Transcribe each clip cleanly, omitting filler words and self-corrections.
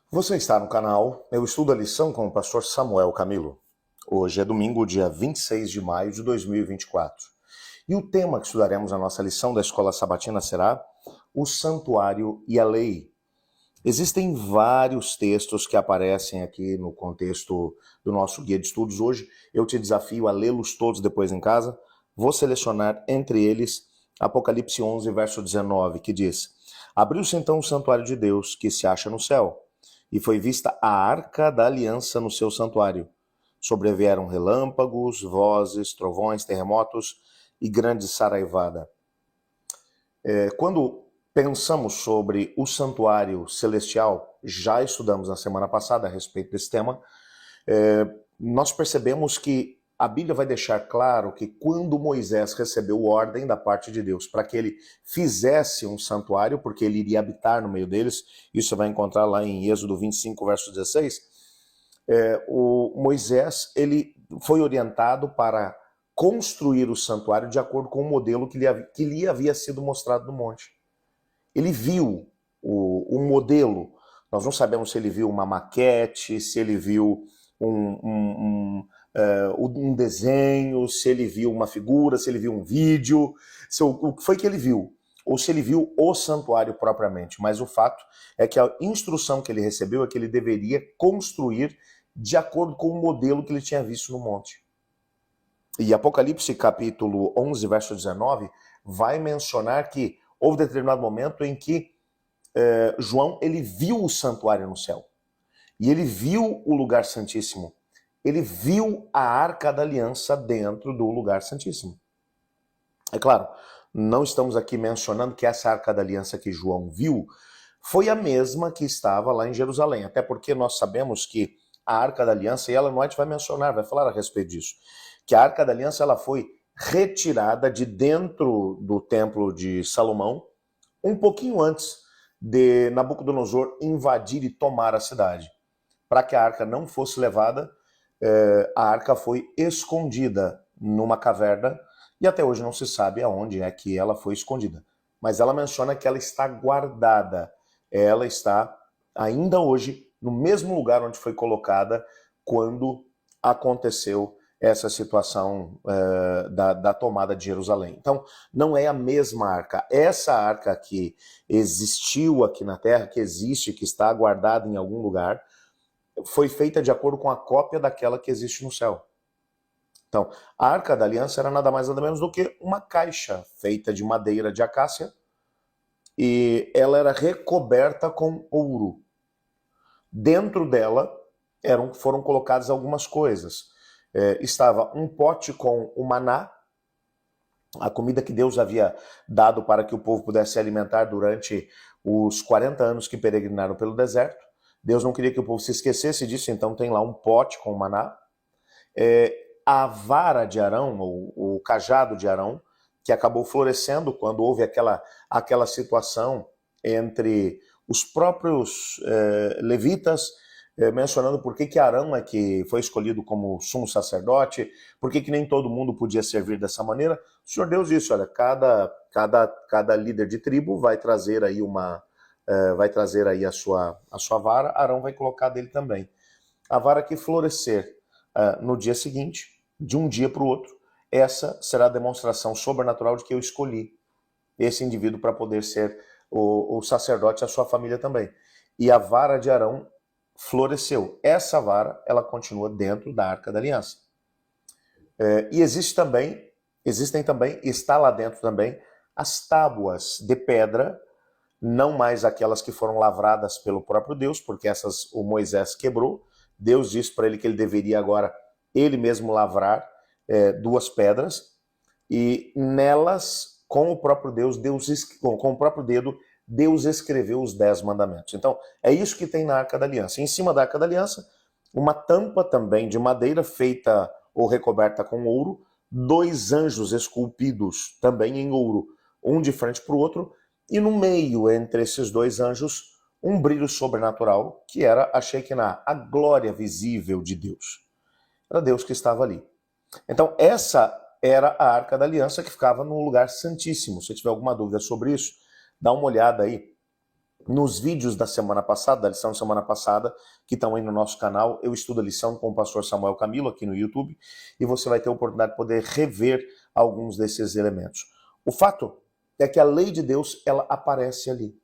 Você está no canal Eu Estudo a Lição com o pastor Samuel Camilo. Hoje é domingo, dia 26 de maio de 2024. E o tema que estudaremos na nossa lição da Escola Sabatina será o Santuário e a Lei. Existem vários textos que aparecem aqui no contexto do nosso guia de estudos. Hoje eu te desafio a lê-los todos depois em casa. Vou selecionar entre eles Apocalipse 11, verso 19, que diz: Abriu-se então o santuário de Deus, que se acha no céu, e foi vista a arca da aliança no seu santuário. Sobrevieram relâmpagos, vozes, trovões, terremotos e grande saraivada. Quando pensamos sobre o santuário celestial, já estudamos na semana passada a respeito desse tema, nós percebemos que a Bíblia vai deixar claro que quando Moisés recebeu ordem da parte de Deus para que ele fizesse um santuário, porque ele iria habitar no meio deles, isso você vai encontrar lá em Êxodo 25, verso 16, o Moisés ele foi orientado para construir o santuário de acordo com o modelo que lhe havia sido mostrado no monte. Ele viu o modelo. Nós não sabemos se ele viu uma maquete, se ele viu um desenho, se ele viu uma figura, se ele viu um vídeo, o que foi que ele viu, ou se ele viu o santuário propriamente. Mas o fato é que a instrução que ele recebeu é que ele deveria construir de acordo com o modelo que ele tinha visto no monte. E Apocalipse capítulo 11, verso 19, vai mencionar que houve determinado momento em que João ele viu o santuário no céu. E ele viu o lugar santíssimo. Ele viu a arca da aliança dentro do lugar santíssimo. É claro, não estamos aqui mencionando que essa arca da aliança que João viu foi a mesma que estava lá em Jerusalém. Até porque nós sabemos que a arca da aliança, e Ellen White vai mencionar, vai falar a respeito disso, que a arca da aliança ela foi retirada de dentro do templo de Salomão um pouquinho antes de Nabucodonosor invadir e tomar a cidade. Para que a arca não fosse levada, a arca foi escondida numa caverna e até hoje não se sabe aonde é que ela foi escondida. Mas ela menciona que ela está guardada. Ela está ainda hoje no mesmo lugar onde foi colocada quando aconteceu essa situação da tomada de Jerusalém. Então, não é a mesma arca. Essa arca que existiu aqui na Terra, que existe, que está guardada em algum lugar, foi feita de acordo com a cópia daquela que existe no céu. Então, a Arca da Aliança era nada mais nada menos do que uma caixa feita de madeira de acácia e ela era recoberta com ouro. Dentro dela foram colocadas algumas coisas. Estava um pote com o maná, a comida que Deus havia dado para que o povo pudesse se alimentar durante os 40 anos que peregrinaram pelo deserto. Deus não queria que o povo se esquecesse disso, então tem lá um pote com maná. A vara de Arão, o cajado de Arão, que acabou florescendo quando houve aquela situação entre os próprios levitas, mencionando por que Arão é que foi escolhido como sumo sacerdote, por que nem todo mundo podia servir dessa maneira. O Senhor Deus disse, olha, cada líder de tribo vai trazer aí a sua vara, Arão vai colocar dele também. A vara que florescer no dia seguinte, de um dia para o outro, essa será a demonstração sobrenatural de que eu escolhi esse indivíduo para poder ser o sacerdote e a sua família também. E a vara de Arão floresceu. Essa vara, ela continua dentro da Arca da Aliança. E existem também, está lá dentro também, as tábuas de pedra, não mais aquelas que foram lavradas pelo próprio Deus, porque essas o Moisés quebrou. Deus disse para ele que ele deveria agora ele mesmo lavrar duas pedras, e nelas, com o próprio com o próprio dedo, Deus escreveu os 10 mandamentos. Então, é isso que tem na Arca da Aliança. Em cima da Arca da Aliança, uma tampa também de madeira feita ou recoberta com ouro, 2 anjos esculpidos também em ouro, um de frente para o outro, e no meio, entre esses 2 anjos, um brilho sobrenatural, que era a Shekinah, a glória visível de Deus. Era Deus que estava ali. Então, essa era a Arca da Aliança que ficava no lugar santíssimo. Se tiver alguma dúvida sobre isso, dá uma olhada aí Nos vídeos da semana passada, da lição da semana passada, que estão aí no nosso canal, eu estudo a lição com o pastor Samuel Camilo aqui no YouTube, e você vai ter a oportunidade de poder rever alguns desses elementos. O fato é que a lei de Deus, ela aparece ali.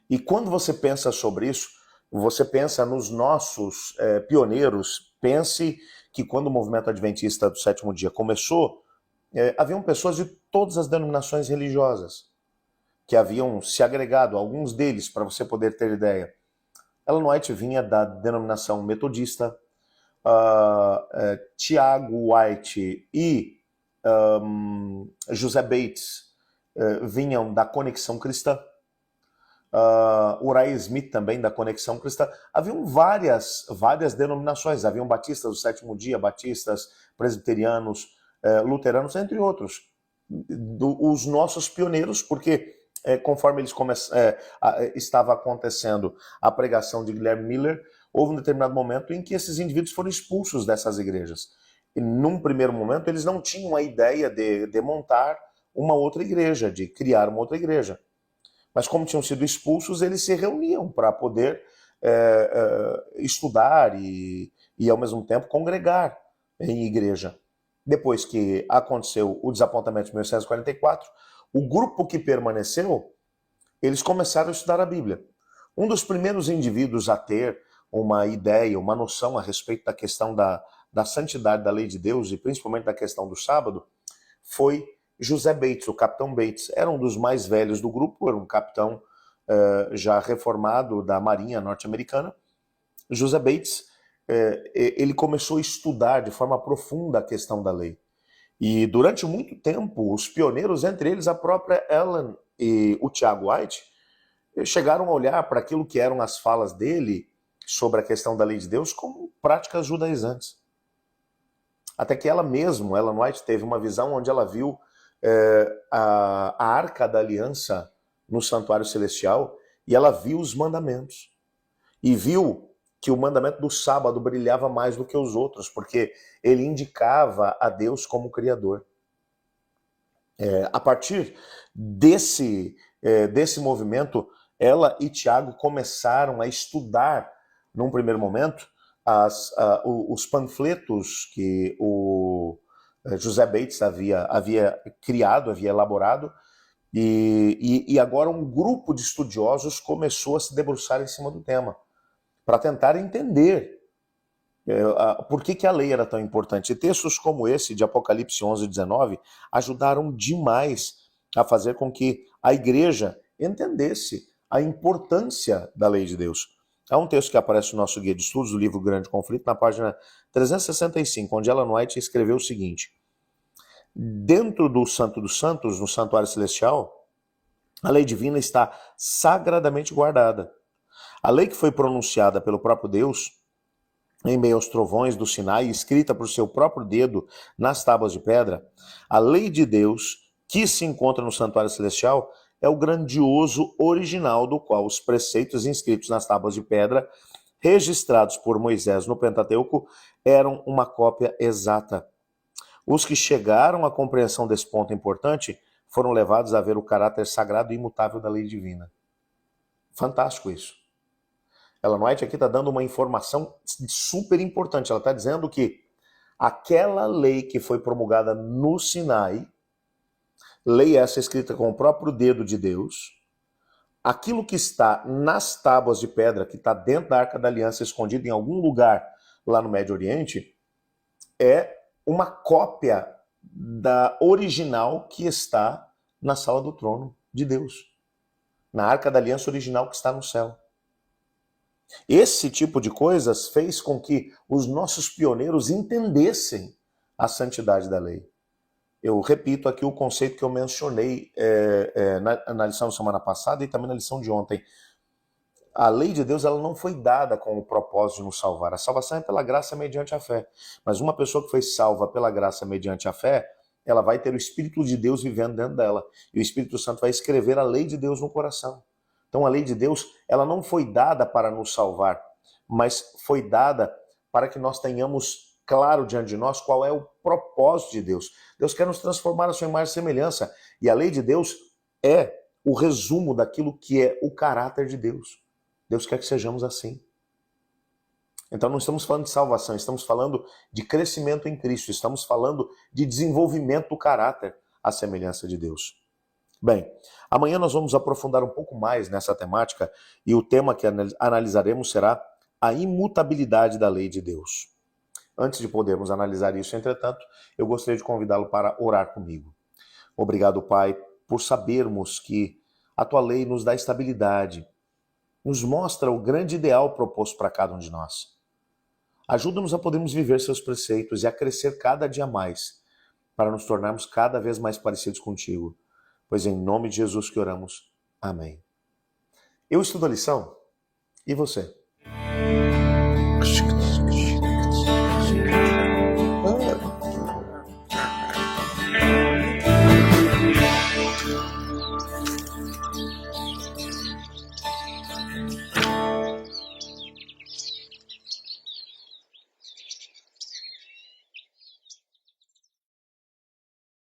E quando você pensa sobre isso, você pensa nos nossos pioneiros. Pense que quando o movimento adventista do sétimo dia começou, haviam pessoas de todas as denominações religiosas que haviam se agregado, alguns deles, para você poder ter ideia. Ellen White vinha da denominação metodista, Tiago White e José Bates vinham da Conexão Cristã, Uriah Smith também da Conexão Cristã. Haviam várias denominações, haviam batistas do sétimo dia, batistas, presbiterianos, luteranos, entre outros. Os nossos pioneiros, porque conforme eles estava acontecendo a pregação de Guilherme Miller, houve um determinado momento em que esses indivíduos foram expulsos dessas igrejas. E num primeiro momento eles não tinham a ideia de montar uma outra igreja, de criar uma outra igreja. Mas como tinham sido expulsos, eles se reuniam para poder estudar e ao mesmo tempo congregar em igreja. Depois que aconteceu o desapontamento de 1944, o grupo que permaneceu, eles começaram a estudar a Bíblia. Um dos primeiros indivíduos a ter uma ideia, uma noção a respeito da questão da santidade da lei de Deus e principalmente da questão do sábado foi José Bates, o capitão Bates. Era um dos mais velhos do grupo, era um capitão já reformado da Marinha norte-americana. José Bates, ele começou a estudar de forma profunda a questão da lei. E durante muito tempo, os pioneiros, entre eles a própria Ellen e o Tiago White, chegaram a olhar para aquilo que eram as falas dele sobre a questão da lei de Deus como práticas judaizantes. Até que ela mesma, Ellen White, teve uma visão onde ela viu a Arca da Aliança no Santuário Celestial e ela viu os mandamentos. E viu que o mandamento do sábado brilhava mais do que os outros, porque ele indicava a Deus como Criador. A partir desse movimento, ela e Tiago começaram a estudar, num primeiro momento, os panfletos que o José Bates havia criado, havia elaborado, e agora um grupo de estudiosos começou a se debruçar em cima do tema, para tentar entender por que a lei era tão importante. E textos como esse, de Apocalipse 11, 19, ajudaram demais a fazer com que a igreja entendesse a importância da lei de Deus. Há um texto que aparece no nosso guia de estudos, do livro Grande Conflito, na página 365, onde Ellen White escreveu o seguinte: dentro do Santo dos Santos, no Santuário Celestial, a lei divina está sagradamente guardada. A lei que foi pronunciada pelo próprio Deus, em meio aos trovões do Sinai, escrita por seu próprio dedo nas tábuas de pedra, a lei de Deus que se encontra no Santuário Celestial é o grandioso original do qual os preceitos inscritos nas tábuas de pedra, registrados por Moisés no Pentateuco, eram uma cópia exata. Os que chegaram à compreensão desse ponto importante foram levados a ver o caráter sagrado e imutável da lei divina. Fantástico isso. Ellen White aqui está dando uma informação super importante. Ela está dizendo que aquela lei que foi promulgada no Sinai, lei essa escrita com o próprio dedo de Deus, aquilo que está nas tábuas de pedra, que está dentro da Arca da Aliança, escondido em algum lugar lá no Médio Oriente, é uma cópia da original que está na sala do trono de Deus, na Arca da Aliança original que está no céu. Esse tipo de coisas fez com que os nossos pioneiros entendessem a santidade da lei. Eu repito aqui o conceito que eu mencionei na lição da semana passada e também na lição de ontem. A lei de Deus ela não foi dada com o propósito de nos salvar. A salvação é pela graça mediante a fé. Mas uma pessoa que foi salva pela graça mediante a fé, ela vai ter o Espírito de Deus vivendo dentro dela. E o Espírito Santo vai escrever a lei de Deus no coração. Então a lei de Deus, ela não foi dada para nos salvar, mas foi dada para que nós tenhamos claro diante de nós qual é o propósito de Deus. Deus quer nos transformar à sua imagem e semelhança. E a lei de Deus é o resumo daquilo que é o caráter de Deus. Deus quer que sejamos assim. Então não estamos falando de salvação, estamos falando de crescimento em Cristo, estamos falando de desenvolvimento do caráter à semelhança de Deus. Bem, amanhã nós vamos aprofundar um pouco mais nessa temática e o tema que analisaremos será a imutabilidade da lei de Deus. Antes de podermos analisar isso, entretanto, eu gostaria de convidá-lo para orar comigo. Obrigado, Pai, por sabermos que a Tua lei nos dá estabilidade, nos mostra o grande ideal proposto para cada um de nós. Ajuda-nos a podermos viver Seus preceitos e a crescer cada dia mais, para nos tornarmos cada vez mais parecidos contigo. Pois em nome de Jesus que oramos. Amém. Eu estudo a lição? E você?